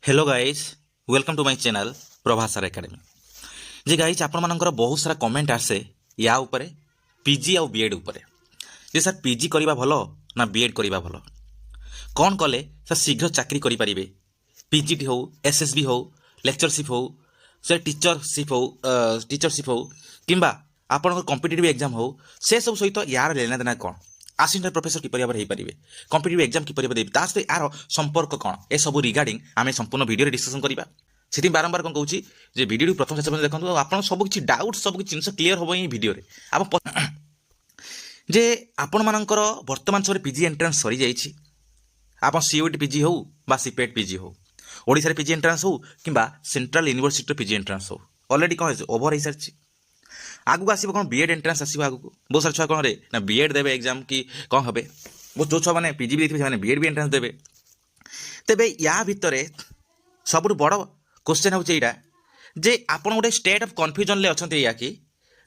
Hello guys, welcome to my channel प्रभासर academy. जे guys आपण मानकर बहुत सारा कमेंट आसे या ऊपर पीजी आउ बीएड ऊपर जे सर पीजी करबा भलो ना बीएड करबा भलो, कौन कले सर शीघ्र चाकरी करि परिबे, पीजीटी हो, एसएसबी हो, लेक्चरशिप हो, से टीचरशिप हो किंबा आपण कॉम्पिटिटिव एग्जाम हो, से सब सहित यार लेना देना कौन, असिस्टेंट प्रोफेसर किपरि भाବରେ ହେଇପାରିବେ, कॉम्पिटिटिव एग्जाम किपरि देबे, ता सहित यार संपर्क कौन, ए सब रिगार्डिंग आमे संपूर्ण वीडियो डिस्कशन करिबा। सेठी बारंबार कौन कहूची जे वीडियो प्रथम शेष पर्यंत देखंतु, आपण सब किछि डाउट सब किछि जिंस क्लियर होबो ए वीडियो रे। आपण जे आपण मानकर वर्तमान समय पीजी एंट्रेंस सरी जाईछि, आपण सीयूटी पीजी हो बा सीपेट पीजी हो, ओडिसा रे पीजी एंट्रेंस हो किंबा सेंट्रल यूनिवर्सिटी पीजी एंट्रेंस हो, ऑलरेडी कौन ओवर हो सारी आगू आसो कौन बीएड एंट्रेंस आसो आगू बहुत सारा छुआ कौन रे ना बीएड देवे एग्जाम कि कौन हे बहुत जो छुआ मैंने पीजी भी देखिए बीएड भी एंट्रेंस देवे। तेबे या भितर सब बड़ क्वेश्चन हूँ यहाँ जे आप गोटे स्टेट ऑफ कन्फ्यूजन ले अच्छा या कि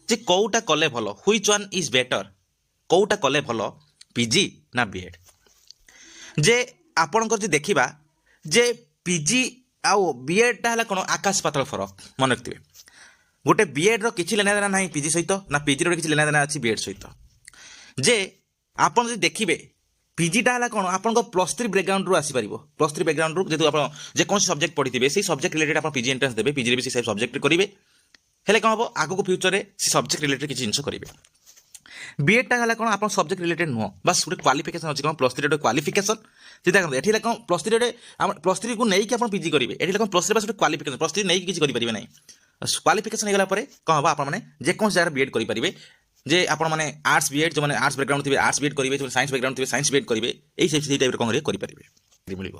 जे कौटा कले भल, व्हिच वन इज बेटर, कौटा कले भल पीजी ना बीएड। जे आपणकर देखा जे पीजी आउ बीएड टा कौन आकाश पाताल फरक मन रखिए। गोटे बीएड रो किछि लेना देना नहीं पीजी सहित ना पीजी रो किछि लेना देना अछि बीएड सहित। जे आपन जे देखिबे पीजी टा हला कोन आपन को प्लस 3 बैकग्राउंड रो आसी परिबो, प्लस 3 बैकग्राउंड रो जेतु आपन जे कोन सब्जेक्ट पढिथिबे सेही सब्जेक्ट रिलेटेड आपन पीजी एंट्रेंस देबे, पीजी रे भी सेही सब्जेक्ट करिवे, हेले कोन हबो आगो को फ्यूचर रे से सब्जेक्ट रिलेटेड किछि जिंस करिवे। बीएड टा हला कोन आपन सब्जेक्ट रिलेटेड नुह, बस गोटे क्वालिफिकेशन अछि कोन प्लस 3 रे क्वालिफिकेशन जे देखन एठी कोन प्लस 3 रे प्लस 3 को नै कि आपन पीजी करिवे, एठी कोन प्लस 3 बस क्वालिफिकेशन, प्लस 3 नै कि किछि करि परिबे नै। क्वालिफिकेशन हो गला पर कौन हम आप जेकोसी जगह बीएड करेंगे, जे आप आर्ट्स बीएड जो मैंने आर्ट्स बैकग्राउंड थे आर्ट्स बीएड करेंगे, जो साइंस बैकग्राउंड थे साइंस बीएड करेंगे, यही टाइप कौन करेंगे मिल।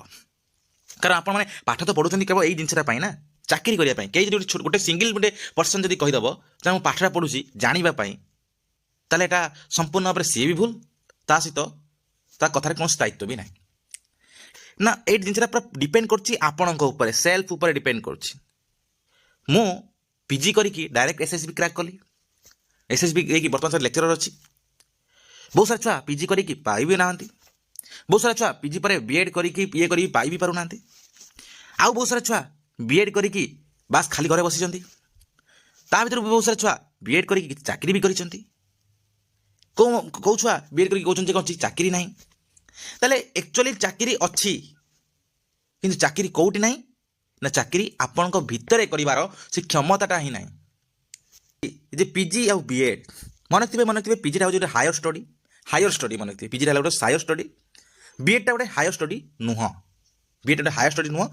कारण आप पाठ तो पढ़ुं केवल यही जिनसा ना चाकरी करने कई गोटे सिंगल गोटे पर्सन जब कहीदेव जो पाठटा पढ़ुची जानापी ताले एटा संपूर्ण भाव में सी भी भूल, ता सहित ता कथार कौन स्थायित्व भी ना ना ये जिनसा पूरा डिपेंड कर सेल्फ उपर डिपेंड कर। मु पीजी करी डायरेक्ट एसएसबी क्रैक कली, एसएसबी बर्तमान लेक्चरर अच्छी, बहुत सारा छुआ पीजी करी पाई भी ना, बहुत सारा छुआ पीजी पर बीएड करी ये करी पाई भी पारु ना, आउ बहुत सारा छुआ बीएड करी बास खाली घरे बसी, ता भीतर बहुत सारा छुआ बीएड करी चाकरी भी करिसेंती, कौ छुआ बीएड करी कहउछन जे चाकरी नहीं। ताले एक्चुअली चाकरी अच्छी किंतु चाकरी कोउटी नहीं ना, चाकरी आपण भितर कर से क्षमताटा ही ना। जे पीजी आउ बीएड मन रखिए पीजी टा हूँ हायर स्टडी मन रखिए, पीजी गोटे हायर स्टडी, बीएड टा गोटे हायर स्टडी नुह, बीएड गोटे हायर स्टडी नुह।